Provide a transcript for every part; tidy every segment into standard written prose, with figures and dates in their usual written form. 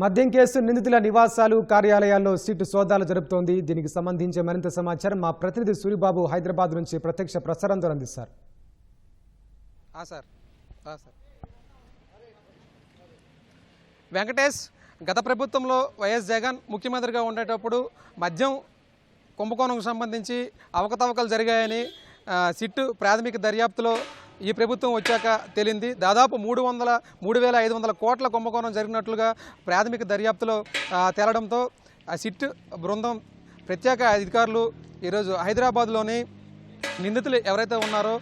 మద్యం కేసు నిందితుల నివాసాలు కార్యాలయాల్లో సిట్ సోదాలు జరుపుతోంది. దీనికి సంబంధించి మరింత సమాచారం మా ప్రతినిధి సూరిబాబు హైదరాబాద్ నుంచి ప్రత్యక్ష ప్రసారంతో అందిస్తారు. వెంకటేష్, గత ప్రభుత్వంలో వైఎస్ జగన్ ముఖ్యమంత్రిగా ఉండేటప్పుడు మద్యం కుంభకోణంకు సంబంధించి అవకతవకలు జరిగాయని సిట్ ప్రాథమిక దర్యాప్తులో ఈ ప్రభుత్వం వచ్చాక తేలింది. దాదాపు 3,500 కోట్ల కుంభకోణం జరిగినట్లుగా ప్రాథమిక దర్యాప్తులో తేలడంతో సిట్ బృందం ప్రత్యేక అధికారులు ఈరోజు హైదరాబాద్లోని నిందితులు ఎవరైతే ఉన్నారో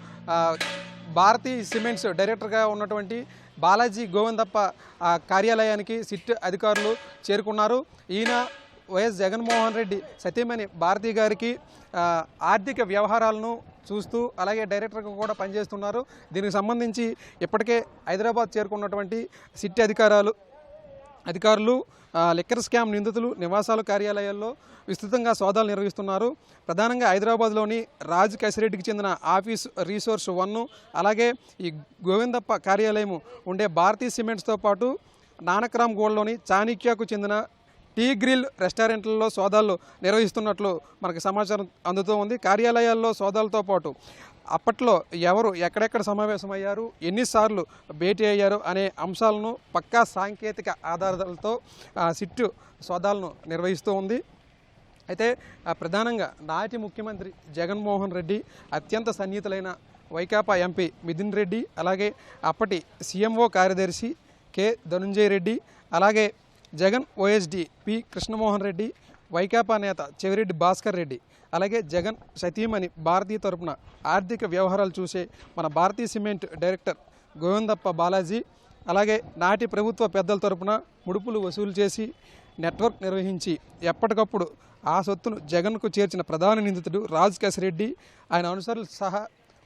భారతీ సిమెంట్స్ డైరెక్టర్గా ఉన్నటువంటి బాలాజీ గోవిందప్ప కార్యాలయానికి సిట్ అధికారులు చేరుకున్నారు. ఈయన వైఎస్ జగన్మోహన్ రెడ్డి సతీమణి భారతి గారికి ఆర్థిక వ్యవహారాలను చూస్తూ అలాగే డైరెక్టర్గా కూడా పనిచేస్తున్నారు. దీనికి సంబంధించి ఇప్పటికే హైదరాబాద్ చేరుకున్నటువంటి సిట్ అధికారులు లిక్కర్ స్కామ్ నిందితులు నివాసాలు కార్యాలయాల్లో విస్తృతంగా సోదాలు నిర్వహిస్తున్నారు. ప్రధానంగా హైదరాబాద్లోని రాజ్ కసిరెడ్డికి చెందిన ఆఫీస్ రీసోర్స్ 1 అలాగే ఈ గోవిందప్ప కార్యాలయం ఉండే భారతీ సిమెంట్స్తో పాటు నానక్రామ్ గోల్డ్లోని చాణిక్యకు చెందిన టీ గ్రిల్ రెస్టారెంట్లలో సోదాలు నిర్వహిస్తున్నట్లు మనకు సమాచారం అందుతూ ఉంది. కార్యాలయాల్లో సోదాలతో పాటు అప్పట్లో ఎవరు ఎక్కడెక్కడ సమావేశమయ్యారు, ఎన్నిసార్లు భేటీ అయ్యారు అనే అంశాలను పక్కా సాంకేతిక ఆధారాలతో సిట్టు సోదాలను నిర్వహిస్తూ ఉంది. అయితే ప్రధానంగా నాటి ముఖ్యమంత్రి జగన్మోహన్ రెడ్డి అత్యంత సన్నిహితులైన వైకాపా ఎంపీ మిథున్ రెడ్డి, అలాగే అప్పటి సీఎంఓ కార్యదర్శి కె ధనుంజయ రెడ్డి, అలాగే జగన్ ఓఎస్డి పి కృష్ణమోహన్ రెడ్డి, వైకాపా నేత చెవిరెడ్డి భాస్కర్ రెడ్డి, అలాగే జగన్ సతీమణి భారతీ తరపున ఆర్థిక వ్యవహారాలు చూసే మన భారతీ సిమెంట్ డైరెక్టర్ గోవిందప్ప బాలాజీ, అలాగే నాటి ప్రభుత్వ పెద్దల తరపున ముడుపులు వసూలు చేసి నెట్వర్క్ నిర్వహించి ఎప్పటికప్పుడు ఆ సొత్తును జగన్కు చేర్చిన ప్రధాన నిందితుడు రాజ్ కసిరెడ్డి, ఆయన అనుసరులు సహా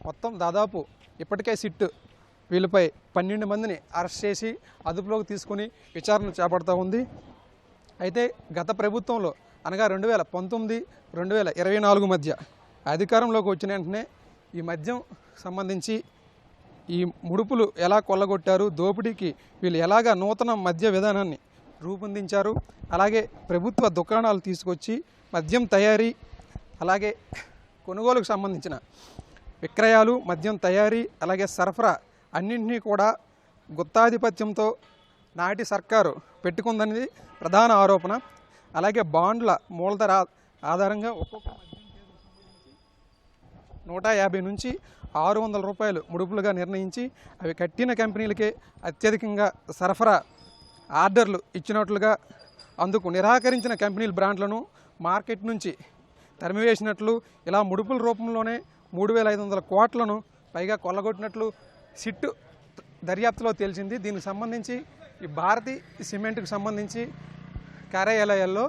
మొత్తం దాదాపు ఇప్పటికే సిట్టు వీళ్ళపై 12 మందిని అరెస్ట్ చేసి అదుపులోకి తీసుకుని విచారణ చేపడుతూ ఉంది. అయితే గత ప్రభుత్వంలో అనగా 2019, 2024 మధ్య అధికారంలోకి వచ్చిన వెంటనే ఈ మద్యం సంబంధించి ఈ ముడుపులు ఎలా కొల్లగొట్టారు, దోపిడీకి వీళ్ళు ఎలాగా నూతన మద్య విధానాన్ని రూపొందించారు, అలాగే ప్రభుత్వ దుకాణాలు తీసుకొచ్చి మద్యం తయారీ అలాగే కొనుగోలుకు సంబంధించిన విక్రయాలు, మద్యం తయారీ అలాగే సరఫరా అన్నింటినీ కూడా గుత్తాధిపత్యంతో నాటి సర్కారు పెట్టుకుందనేది ప్రధాన ఆరోపణ. అలాగే బాండ్ల మూలధర ఆధారంగా ఒక్కొక్క మద్యం కేసుకు 150 నుంచి 600 రూపాయలు ముడుపులుగా నిర్ణయించి అవి కట్టిన కంపెనీలకే అత్యధికంగా సరఫరా ఆర్డర్లు ఇచ్చినట్లుగా, అందుకు నిరాకరించిన కంపెనీల బ్రాండ్లను మార్కెట్ నుంచి తరిమివేసినట్లు, ఇలా ముడుపుల రూపంలోనే 3,500 కోట్లను పైగా కొల్లగొట్టినట్లు సిట్టు దర్యాప్తులో తేల్చింది. దీనికి సంబంధించి ఈ భారతీ సిమెంట్కి సంబంధించి కార్యాలయాల్లో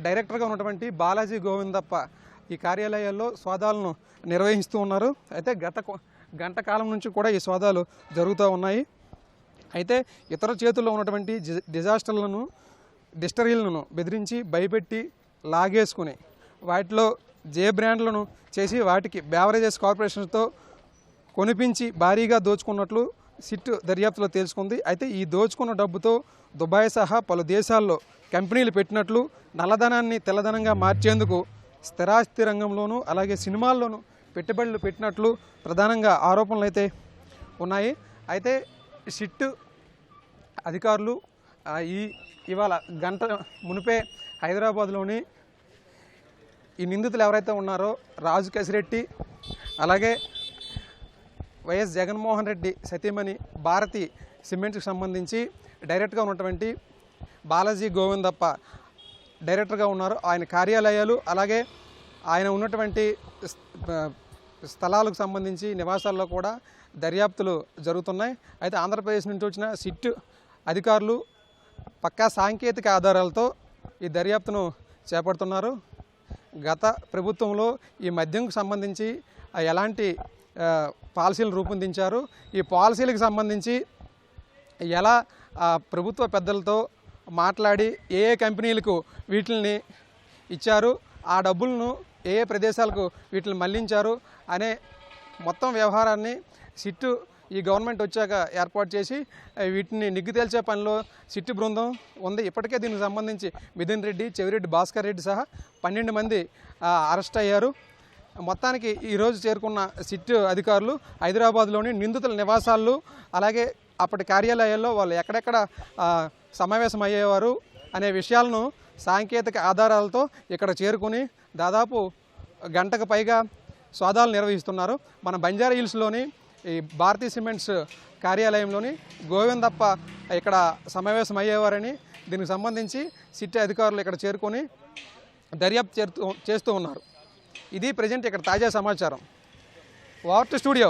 డైరెక్టర్గా ఉన్నటువంటి బాలాజీ గోవిందప్ప ఈ కార్యాలయాల్లో సోదాలను నిర్వహిస్తూ ఉన్నారు. అయితే గంట కాలం నుంచి కూడా ఈ సోదాలు జరుగుతూ ఉన్నాయి. అయితే ఇతర చేతుల్లో ఉన్నటువంటి డిస్టరీలను బెదిరించి భయపెట్టి లాగేసుకుని వాటిలో జే బ్రాండ్లను చేసి వాటికి బేవరేజెస్ కార్పొరేషన్తో కొనిపించి భారీగా దోచుకున్నట్లు సిట్ దర్యాప్తులో తేల్చుకుంది. అయితే ఈ దోచుకున్న డబ్బుతో దుబాయ్ సహా పలు దేశాల్లో కంపెనీలు పెట్టినట్లు, నల్లధనాన్ని తెల్లధనంగా మార్చేందుకు స్థిరాస్తి రంగంలోనూ అలాగే సినిమాల్లోనూ పెట్టుబడులు పెట్టినట్లు ప్రధానంగా ఆరోపణలు అయితే ఉన్నాయి. అయితే సిట్ అధికారులు ఇవాళ గంట మునిపే హైదరాబాద్లోని ఈ నిందితులు ఎవరైతే ఉన్నారో రాజు కసిరెడ్డి అలాగే వైఎస్ జగన్మోహన్ రెడ్డి సతీమణి భారతీ సిమెంట్కి సంబంధించి డైరెక్ట్గా ఉన్నటువంటి బాలాజీ గోవిందప్ప డైరెక్టర్గా ఉన్నారు. ఆయన కార్యాలయాలు అలాగే ఆయన ఉన్నటువంటి స్థలాలకు సంబంధించి నివాసాల్లో కూడా దర్యాప్తులు జరుగుతున్నాయి. అయితే ఆంధ్రప్రదేశ్ నుంచి వచ్చిన సిట్ అధికారులు పక్కా సాంకేతిక ఆధారాలతో ఈ దర్యాప్తును చేపడుతున్నారు. గత ప్రభుత్వంలో ఈ మద్యంకు సంబంధించి ఎలాంటి పాలసీలు రూపొందించారు, ఈ పాలసీలకు సంబంధించి ఎలా ప్రభుత్వ పెద్దలతో మాట్లాడి ఏ కంపెనీలకు వీటిని ఇచ్చారు, ఆ డబ్బులను ఏ ప్రదేశాలకు వీటిని మళ్లించారు అనే మొత్తం వ్యవహారాన్ని సిట్టు ఈ గవర్నమెంట్ వచ్చాక ఏర్పాటు చేసి వీటిని నిగ్గు తేల్చే పనిలో సిట్టు బృందం ఉంది. ఇప్పటికే దీనికి సంబంధించి మిథున్ రెడ్డి, చెవిరెడ్డి భాస్కర్ రెడ్డి సహా 12 మంది అరెస్ట్ అయ్యారు. మొత్తానికి ఈరోజు చేరుకున్న సిట్టు అధికారులు హైదరాబాద్లోని నిందితుల నివాసాలు, అలాగే అప్పటి కార్యాలయాల్లో వాళ్ళు ఎక్కడెక్కడ సమావేశం అయ్యేవారు అనే విషయాలను సాంకేతిక ఆధారాలతో ఇక్కడ చేరుకుని దాదాపు గంటకు పైగా సోదాలు నిర్వహిస్తున్నారు. మన బంజారా హిల్స్లోని ఈ భారతీ సిమెంట్స్ కార్యాలయంలోని గోవిందప్ప ఇక్కడ సమావేశం అయ్యేవారని, దీనికి సంబంధించి సిట్ అధికారులు ఇక్కడ చేరుకొని దర్యాప్తు చేస్తూ ఉన్నారు. ఇది ప్రజెంట్ ఇక్కడ తాజా సమాచారం. Over to studio.